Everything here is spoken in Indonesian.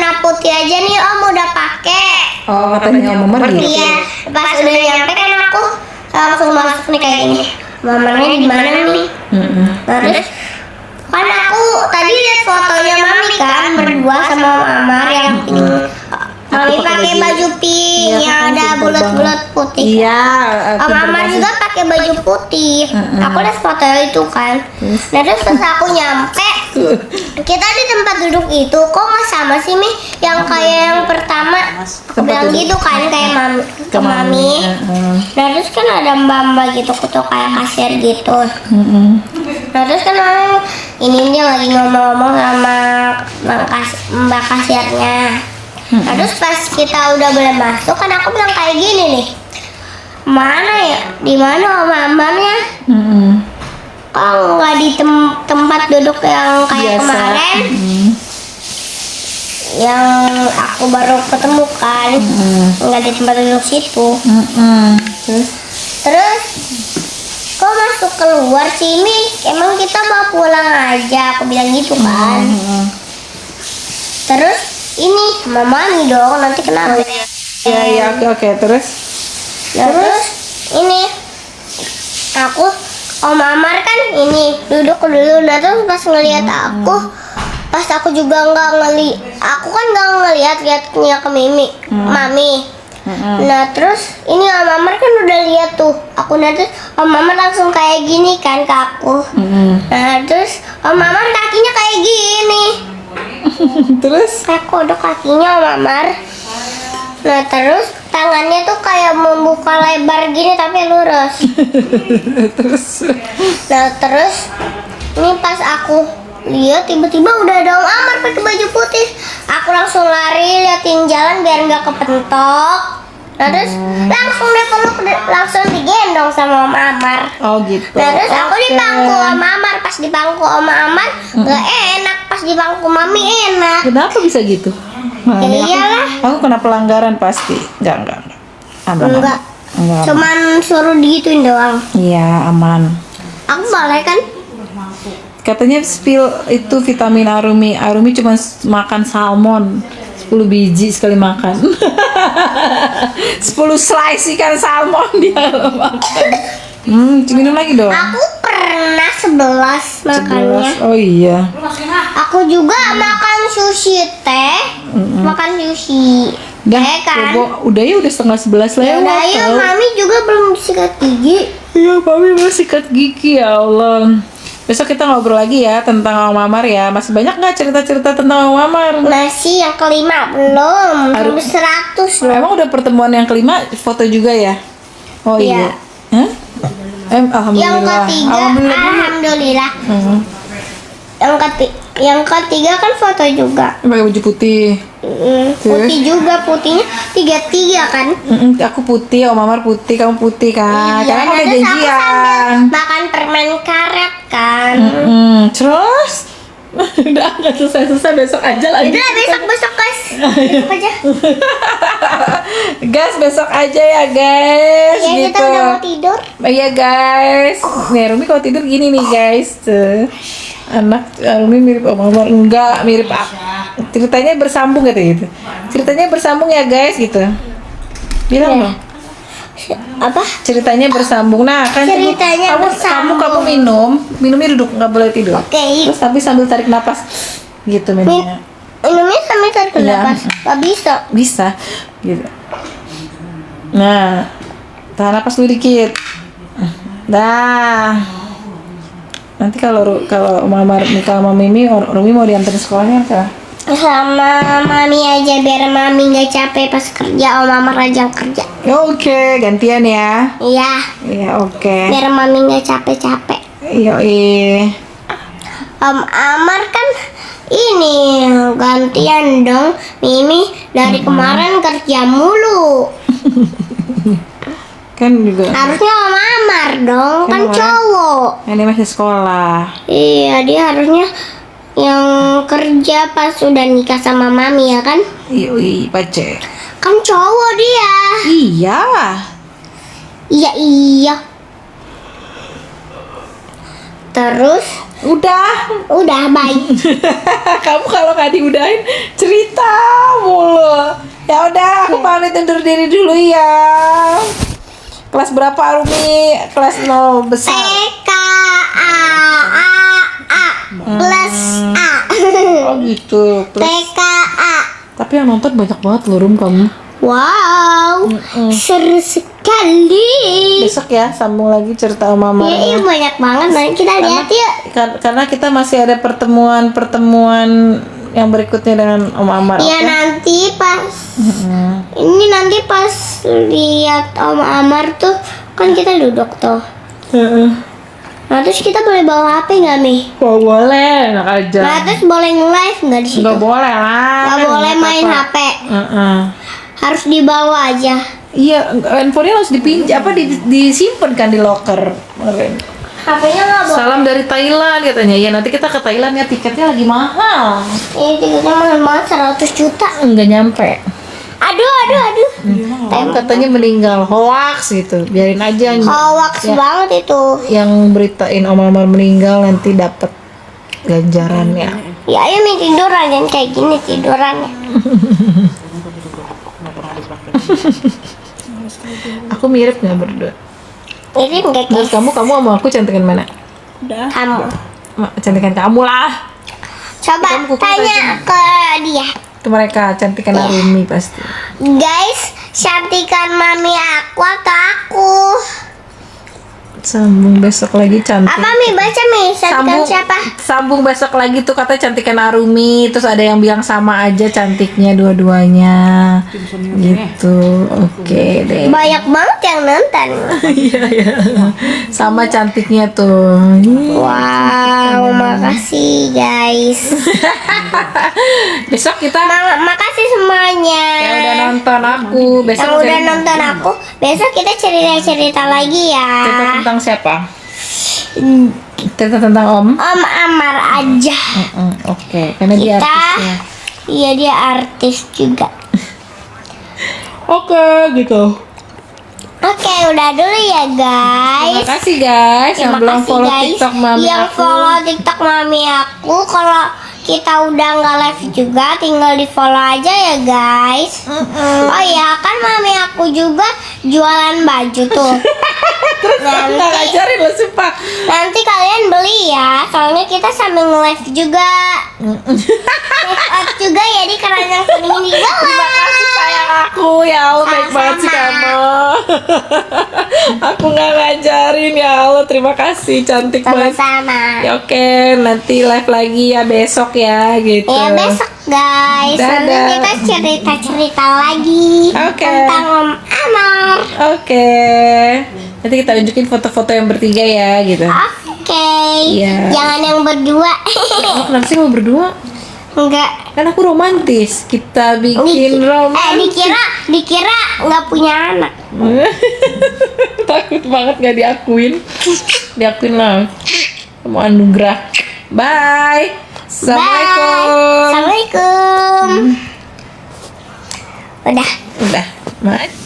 warna putih aja nih Om udah pakai. Oh, katanya Om Omar gitu. Iya, pas udah nyampe kan aku langsung masuk nih kayak gini. Mamanya di mana nih? Terus kan aku tadi lihat fotonya Mami kan berdua sama Om Amar yang Mami pakai baju pink yang ada bulat-bulat putih. Iya. Om Amar juga pakai baju putih. Aku lihat foto itu kan. Nah terus pas aku nyampe, kita di tempat duduk itu kok nggak sama sih Mi? Yang kayak yang pertama aku bilang gitu kan kayak Mami. Nah terus kan ada mbak-mbak gitu tuh kayak kasir gitu. Nah terus kan Mami ini dia lagi ngomong-ngomong sama mbak kasirnya. Nah, terus pas kita udah boleh masuk kan aku bilang kayak gini nih, mana ya, di mana Om Amarnya? Kok nggak di tempat duduk yang kayak biasa kemarin? Yang aku baru ketemu kan, nggak di tempat duduk situ. Terus kok masuk keluar sih Mi? Emang kita mau pulang aja? Aku bilang gitu kan. Terus ini Mami dong, nanti kenapa? Iya, oke. Terus ini aku Om Amar kan ini duduk dulu. Nah terus pas ngelihat pas aku juga nggak aku kan nggak lihatnya ke Mami. Nah terus ini Om Amar kan udah lihat tuh aku, nanti Om Amar langsung kayak gini kan ke aku. Nah terus Om Amar kakinya kayak gini. Terus Kayak kodok kakinya Om Amar. Nah terus tangannya tuh kayak membuka lebar gini tapi lurus. Nah terus ini pas aku lihat tiba-tiba udah ada Om Amar pakai baju putih. Aku langsung lari liatin jalan biar nggak kepentok. Nah terus langsung langsung digendong sama Om Amar. Oh gitu. Nah terus aku di bangku Om Amar, pas di bangku Om Amar nggak enak, pas di bangku Mami enak. Kenapa bisa gitu? Nah, Ya ini iyalah. aku kena pelanggaran pasti. Enggak. Aman. Enggak. Cuman suruh digituin doang. Iya, aman. Aku boleh kan? Katanya spill itu vitamin Arumi. Arumi cuma makan salmon 10 biji sekali makan. 10 slice ikan salmon dia makan. Minum lagi dong. Aku pernah 11 makannya. 11. Oh iya. Aku juga makan sushi teh. Makan sushi. Kan? Udah ya, udah setengah 11 lewat. Udah ya, Mami juga belum sikat gigi. Iya, Mami masih sikat gigi, ya Allah. Besok kita ngobrol lagi ya tentang Om Amar ya. Masih banyak nggak cerita-cerita tentang Om Amar? Masih yang kelima belum. Belum 100 loh. Emang udah pertemuan yang kelima foto juga ya? Oh iya. Hah? Alhamdulillah. Yang ketiga, alhamdulillah. Yang ketiga kan foto juga. Pakai baju putih. Putih juga, putihnya 33 kan? Aku putih, Om Amar putih, kamu putih kan? Iya, Karena udah terus aku janjian. sambil makan permen karet kan? Terus? Udah nggak selesai besok aja lagi. Udah besok guys. Besok aja. Guys, besok aja ya guys. Ya gitu. kita udah mau tidur. Iya guys. Nih Rumi kalau tidur gini nih guys. Tuh. Anak Rumi mirip Om Amar, enggak mirip ceritanya bersambung gitu. Ceritanya bersambung ya guys gitu. Bilang dong. Apa? Ceritanya bersambung. Nah, kan Ceritanya bersambung. kamu minumnya duduk, nggak boleh tidur. Oke. Terus tapi sambil tarik napas gitu minumnya. Minumnya sambil tarik Iya. napas. Gak bisa. Bisa gitu. Nah, tahan napas dulu dikit. Dah. Nanti kalau Om Amar nikah sama Mimi, Rumi mau diantarin sekolahnya kan? Sama Mami aja biar Mami nggak capek pas kerja, Om Amar aja yang kerja. Oke, gantian ya. Iya. Iya, oke. Biar Mami nggak capek-capek. Iya. Om Amar kan ini gantian dong. Mimi dari kemarin kerja mulu. Kan juga. Harusnya Om Amar dong, kan Kan cowok. Ini masih sekolah. Iya, dia harusnya yang kerja pas udah nikah sama Mami ya kan? Iya, pace. Kan cowok dia. Iya. Iya. Terus Udah. udah baik. Kamu kalau nggak diudahin cerita Ya udah, aku pamit undur diri dulu ya. Kelas berapa Arumi? Kelas 0 besar. TK A plus A. Oh gitu. Plus. TK A. Tapi yang nonton banyak banget loh Rum kamu. Wow, seru sekali. Besok ya sambung lagi cerita Om Amar. Iya, banyak banget. Nanti kita lihat yuk. Karena kita masih ada pertemuan yang berikutnya dengan Om Amar. Iya, oke? nanti pas ini nanti pas lihat Om Amar tuh kan kita duduk tuh. Nah, terus kita boleh bawa HP nggak, Mi? Oh, boleh, enak aja. Nah, terus boleh nge-live nggak di situ? Nggak boleh lah. Nggak kan boleh nggak main apa-apa. HP. Heeh. Harus dibawa aja. Iya, handphonenya harus dipinjam disimpan kan di locker kemarin. HP-nya nggak boleh. Salam dari Thailand katanya. Ya nanti kita ke Thailand ya, tiketnya lagi mahal. Ini tiketnya mahal banget 100 juta. Enggak nyampe. Aduh. Katanya meninggal, hoax gitu. Biarin aja. Hoax Ya. banget itu. Yang beritain Om Amar meninggal nanti dapat ganjarannya. Ya, ayo Mi tiduran jangan kayak gini tidurannya. Aku mirip nggak berdua? Ini enggak Menurut kayak kamu sama aku cantikan mana? kamu. Cantikan kamu lah. Coba Kamu kuku tanya ke dia. Itu mereka cantikan Arumi pasti. Guys, cantikan mami aku atau aku? Sambung besok lagi cantik. Apa Mi? Baca Mi, cantikan siapa? Sambung besok lagi tuh katanya cantikan Arumi. Terus ada yang bilang sama aja cantiknya dua-duanya. Gitu. Oke deh. Banyak banget yang nonton. Iya. Sama cantiknya tuh. Wow, makasih guys. Besok kita Makasih semuanya. yang udah nonton aku. Besok Yang udah nonton aku, besok kita cerita-cerita lagi ya. cerita tentang siapa? Cerita tentang Om. Om Amar aja. Oke, karena dia Kita, artisnya. iya dia artis juga. Oke, gitu. Oke, udah dulu ya guys. Terima kasih guys yang Terima belum kasih, follow guys. TikTok mami Yang aku. follow TikTok mami aku. Kalau kita udah nggak live juga, tinggal di follow aja ya guys. Oh iya, kan mami aku juga jualan baju tuh. Nggak nanti, ngajarin lo sumpah. nanti kalian beli ya. Soalnya kita sambil nge-live juga. Check out juga ya di keranjang kuning di bawah. Terima kasih sayang aku, ya Allah baik banget sih kamu. Aku nggak ngajarin ya Allah, terima kasih cantik banget. Sama-sama. Ya oke, nanti live lagi ya besok ya gitu. Ya besok guys, nanti Dadah. kita cerita-cerita lagi Oke. tentang Om Amar. Oke. Nanti kita tunjukin foto-foto yang bertiga ya gitu. Oke. Iya. Jangan yang berdua. Oh, kenapa sih mau berdua? Enggak. Kan aku romantis. Kita bikin romantis. Dikira nggak punya anak. Takut banget gak diakuin. Diakuin lah. Kamu anugerah. Bye. Assalamualaikum. Bye. Assalamualaikum. Udah. Udah. Bye.